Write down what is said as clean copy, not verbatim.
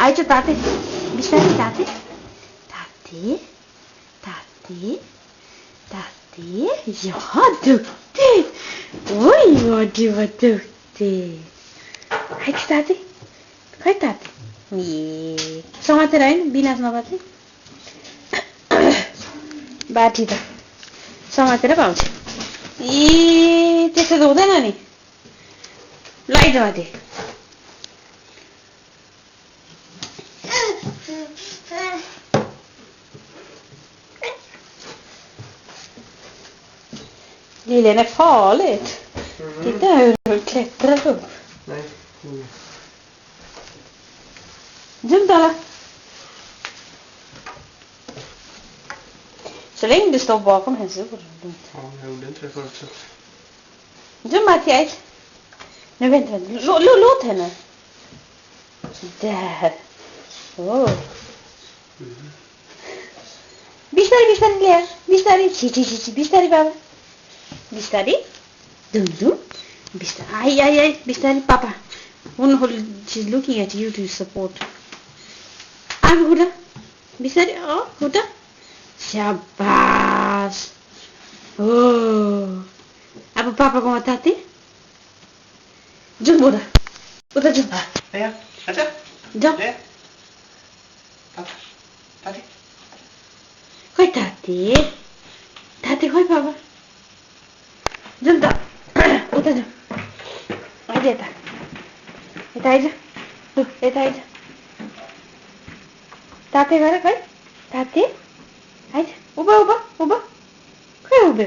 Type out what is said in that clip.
आइज ताते बिस्तारै ताते ताते ताते ताते यहाँ दुख्थे ओइ बडीमा दुख्थे आइज ताते खै ताते ए समातेर होइन विनाश नगर्थे बाटी त समातेर पाउँछ ए त्यस्तो त हुँदैन नि लाइट माथि Lille är farligt. Titta hur hon klättrar upp. Nej. Jump alla. Så länge du står bakom henne så går det lugnt. Ja, jag gjorde inte det förut. Så. Jump Mattias. Nu vänta. Låt henne. Där. Oh. बिस्तारै ल्याएर बिस्तारै छिछि बिस्तारै बाबा बिस्तारै दुम बिस्तारै I बिस्तारै पापा she's looking at you to support आफू खुट्टा बिस्तारै खुट्टा स्याबास हो अब पापाकोमा ताते जाउँ बुढा उता जाउँ जाउँ खै ताते खै पापा जाउँ त उता जाउँ आइज यता आइज यता आइज ताते गर खै ताते आइज उभा खै उभ्यो